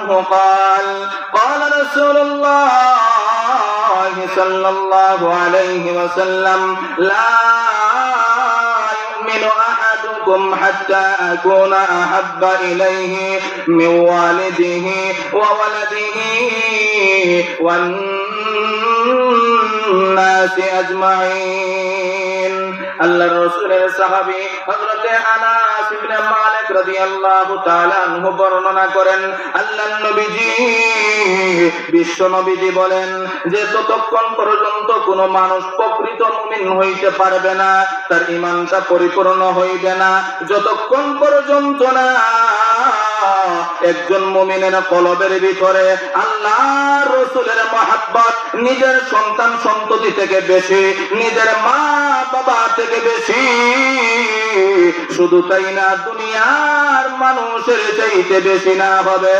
عنه قال قال رسول الله صلى الله عليه وسلم لا يؤمن أحدكم حتى أكون أحب إليه من والده وولده والناس أجمعين আল্লাহর রাসূলের সাহাবী হযরত আনাস ইবনে মালিক রাদিয়াল্লাহু তাআলা আনহু বর্ণনা করেন আল্লাহর নবীজি বিশ্ব নবীজি বলেন যে ততক্ষণ পর্যন্ত কোনো মানুষ প্রকৃত মুমিন হইতে পারবে না, তার ঈমানটা পরিপূর্ণ হইবে না, যতক্ষণ পর্যন্ত না একজন মুমিনের কলবের ভিতরে আল্লাহর রাসূলের মহব্বত নিজের সন্তান সন্ততি থেকে বেশি, নিজের মা বাবা থেকে বেশি, শুধু তাই না দুনিয়ার মানুষের চাইতে বেশি না হবে।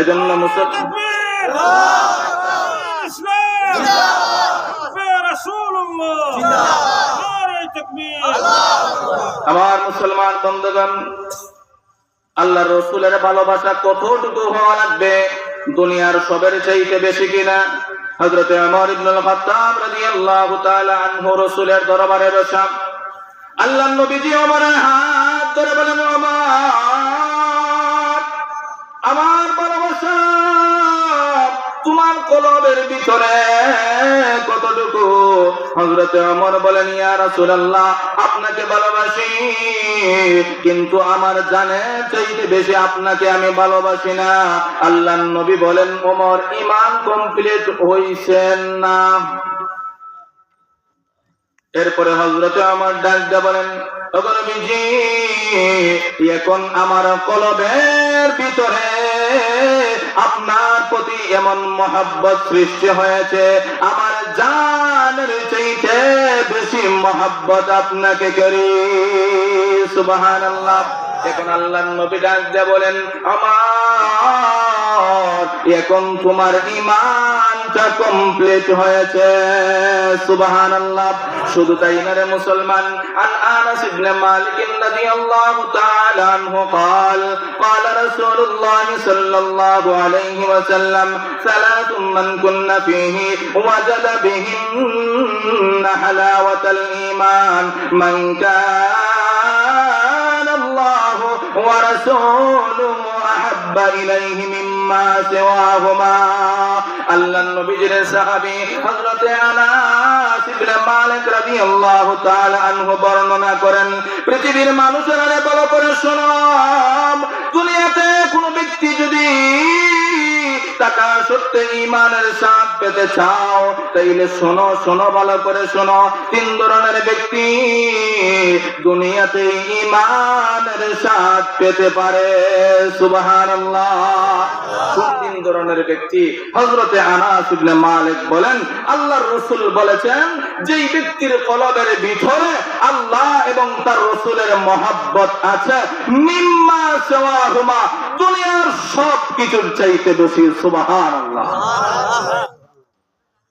এজন্য আমার মুসলমান বন্ধুগণ, আল্লাহর রাসূলের ভালোবাসা কতটুকু হওয়া লাগবে? দুনিয়ার সবের চাইতে বেশি কিনা? হযরত ওমর ইবনুল খাত্তাব রাদিয়াল্লাহু তাআলা আনহু রাসূলের দরবারে বসা আল্লাহর নবীজি ওমরের হাত ধরে বলেন, ওমর, আমার ভালোবাসা তোমার কলবের ভিতরে কতটুকু? হযরত ওমর বলেন, ইয়া রাসূলুল্লাহ, আপনাকে ভালোবাসি, কিন্তু আমার জানের চাইতে বেশি আপনাকে আমি ভালোবাসি না। আল্লাহর নবী বলেন, ওমর, ঈমান কমপ্লিট হইছেন না। এরপরে হযরত ওমর ডাক দিয়ে বলেন, ওগো নবীজি, এখন আমার কলবের ভিতরে আপনার প্রতি এমন মহব্বত সৃষ্টি হয়েছে, আমার জানের চাইতে বেশি মহব্বত আপনাকে করি। সুবহানাল্লাহ। এখন আল্লাহর নবী ডাক দিয়ে বলেন, আমার এখন তোমার ঈমানটা কমপ্লিট হয়েছে। সুবহানাল্লাহ। শুধু তাই না রে মুসলমান, আন আনাস ইবনে মালিক রাদিয়াল্লাহু তাআলা আনহু قال قال رسول الله صلى الله عليه وسلم ثلاث من كن فيه وجد بهن حلاوة الإيمان من كان الله ورسوله أحب إليه مما سواهما। আল্লাহর নবীর সাহাবী হযরত আনাস ইবনে মালিক রাদিয়াল্লাহু তাআলা আনহু বর্ণনা করেন, পৃথিবীর মানুষেরা ভালো করে শোনো, দুনিয়াতে কোনো ব্যক্তি যদি টাকা সত্যি ঈমানের স্বাদ পেতে চাও, তাইলে শোনো, শোনো, ভালো করে শোনো, তিন ধরনের ব্যক্তি দুনিয়াতে ঈমানের স্বাদ পেতে পারে। সুবহানাল্লাহ। কোন তিন ধরনের ব্যক্তি? হযরত আনাস ইবনে মালিক বলেন, আল্লাহর রাসূল বলেছেন, যেই ব্যক্তির কলবের ভিতরে আল্লাহ এবং তার রাসূলের মহব্বত আছে, মিম্মা সাওয়াহুমা, দুনিয়ার সব কিছুর চাইতে বেশি। সুবহানাল্লাহ।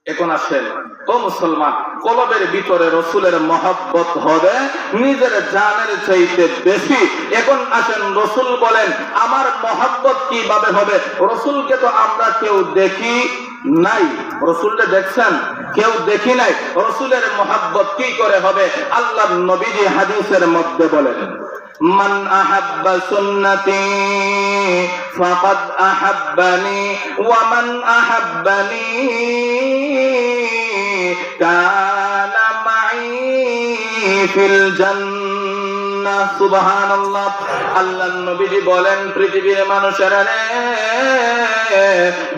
এখন আসেন, ও মুসলমান, কলবের ভিতরে রাসূলের মহব্বত হবে নিজের জানের চাইতে বেশি। এখন আসেন, রাসূল বলেন আমার মহব্বত কিভাবে হবে? রাসূলকে তো আমরা কেউ দেখি নাই, রাসূলকে দেখছেন? কেউ দেখি নাই। রাসূলের মহব্বত কি করে হবে? আল্লাহর নবীজি হাদিসের মধ্যে বলেন, মান আহাব্বা সুন্নতি ফাকাদ আহাব্বানি ওয়া মান আহাব্বানি কানা মাই ফিল জান্নাহ। সুবহানাল্লাহ। আল্লাহর নবীজি বলেন, পৃথিবীর মানুষেরা রে,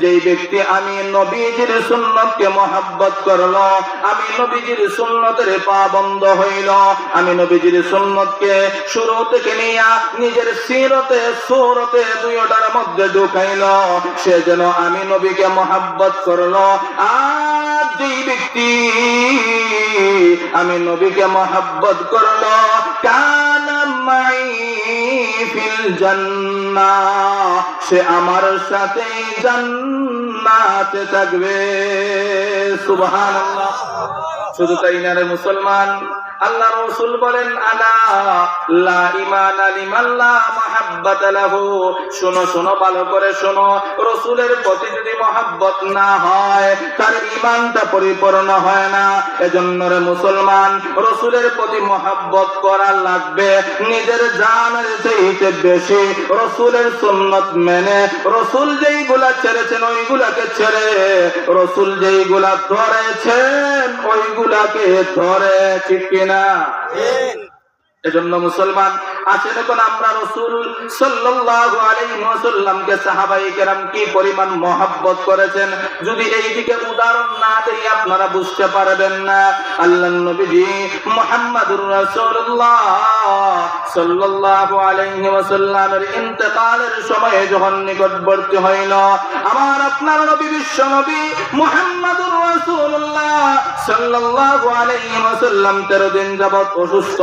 যেই ব্যক্তি আমি নবীজির সুন্নতকে মহব্বত করলো, আমি নবীজির সুন্নতের পাবন্ধ হইল, আমি নবীজির সুন্নতকে শুরু থেকে নিয়ে নিজের সিরতে সুরতে দুইটার মধ্যে ঢুকাইল, সে যেন আমি নবীকে মহব্বত করলো। আর যেই ব্যক্তি আমি নবীকে মহব্বত করলো, কানা মাই ফিল জান্নাহ, সে আমার সাথে জান্নাতে থাকবে। সুবহানাল্লাহ। শুধু তাই না রে মুসলমান, আল্লাহ রাসূল বলেন, আলা লা ঈমানা লিমান লা মাহাব্বাতা লাহু, শোনো শোনো ভালো করে শোনো, রাসূলের প্রতি যদি মহব্বত না হয় তার ঈমানটা পরিপূর্ণ হয় না। এজন্য রে মুসলমান, রাসূলের প্রতি মহব্বত করা লাগবে নিজের জানের চাইতে বেশি। রাসূলের সুন্নাত মেনে রাসূল যেইগুলা ছেড়েছেন ওইগুলাকে ছেড়ে, রাসূল যেইগুলা ধরেছেন ওইগুলাকে ধরে, ঠিক কিনা? এজন্য মুসলমান আসেন এখন আমরা রাসূল সাল্লাল্লাহু আলাইহি ওয়াসাল্লামকে সাহাবায়ে কেরাম কি পরিমাণ মহব্বত করেছেন, যদি এই দিকে উদাহরণ না দেই আপনারা বুঝতে পারবেন না। আল্লাহর নবীজি মুহাম্মদুর রাসূলুল্লাহ সাল্লাল্লাহু আলাইহি ওয়াসাল্লামের ইন্তেকালের সময় যখন নিকটবর্তী হইল, আমার আপনার নবী বিশ্ব নবী মুহাম্মদুর রাসূলুল্লাহ সাল্লাল্লাহু আলাইহি ওয়াসাল্লাম 13 দিন যাবত অসুস্থ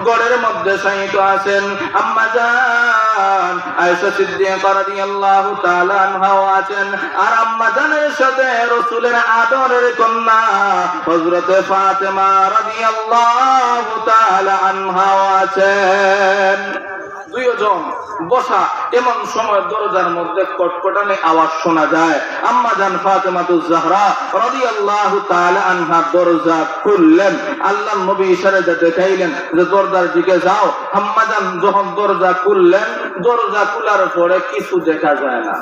ঘরের মধ্যে শায়িত আছেন। আম্মা জান আয়েশা সিদ্দিকা রাদিয়াল্লাহু তাআলা আনহাও আছেন, আর আম্মা জানের সাথে রাসূলের আদরের কন্যা হযরতে ফাতেমা রাদিয়াল্লাহু তাআলা আনহাও আছেন। দুইজন বসা, এমন সময় দরজার মধ্যে কটকটানি আওয়াজ শোনা যায়। আম্মা জান ফাতেমাতুজ জাহরা রাদিয়াল্লাহু তাআলা আনহা দরজা খুললেন। আল্লাহর নবী ইশারা দেখাইলেন যে দরজার দিকে যাও। আম্মা জান যখন দরজা খুললেন, দরজা খোলার পরে কিছু দেখা যায় না।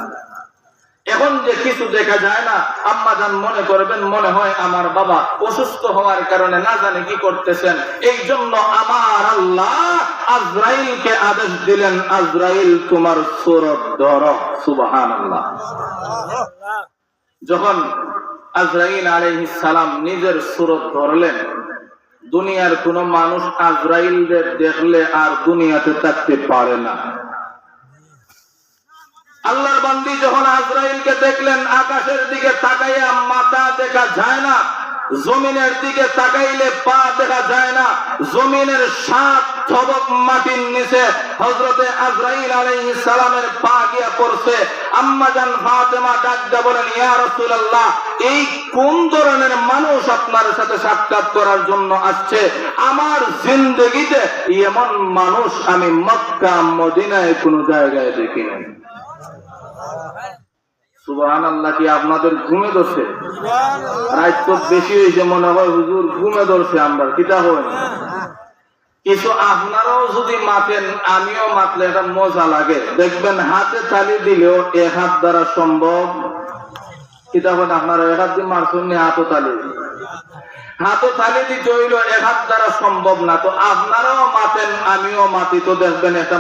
এখন যে কিছু দেখা যায় না, আম্মা জান মনে করবেন মনে হয় আমার বাবা অসুস্থ হওয়ার কারণে না জানে কি করতেছেন। এই জন্য আমার আল্লাহ আজরাইলকে আদেশ দিলেন, আজরাইল তোমার সূরত ধরো। সুবহানাল্লাহ। যখন আজরাইল আলাইহিস সালাম নিজের সূরত ধরলেন, দুনিয়ার কোন মানুষ আজরাইলকে দেখলে আর দুনিয়াতে থাকতে পারে না। আল্লাহর বান্দি যখন আজরাইলকে দেখলেন, আকাশের দিকে তাকাইয়া মাথা দেখা যায় না, জমিনের দিকে তাকাইলে পা দেখা যায় না, জমিনের 7 তবক মাটির নিচে হযরতে আজরাইল আলাইহিস সালামের পা গিয়া পড়ছে। আম্মা জান ফাতেমা ডাকতে বলেন, ইয়া রাসূলুল্লাহ, এই কোন ধরনের মানুষ আপনার সাথে সাক্ষাৎ করার জন্য আসছে? আমার জিন্দেগিতে এমন মানুষ আমি মক্কা মদিনায় কোনো জায়গায় দেখি নাই। সুবহানাল্লাহ। কি আপনাদের ঘুমে ধরছে? রাত তো বেশি হয়েছে মনে হয়, হুজুর ঘুমে ধরছে। আমরা কিটা হয় কিছু আপনারাও যদি মাতেন, আমিও মাতলে এটা মজা লাগে। দেখবেন হাতে তালি দিলেও এক হাত দ্বারা সম্ভব। কিটা হয় আপনারা এক হাত দিয়ে মারছেন, হাতও তালি দিতে হইল এক হাত দ্বারা সম্ভব না। তো আপনারাও মাতেন, আমিও মাতি, তো দেখবেন এটা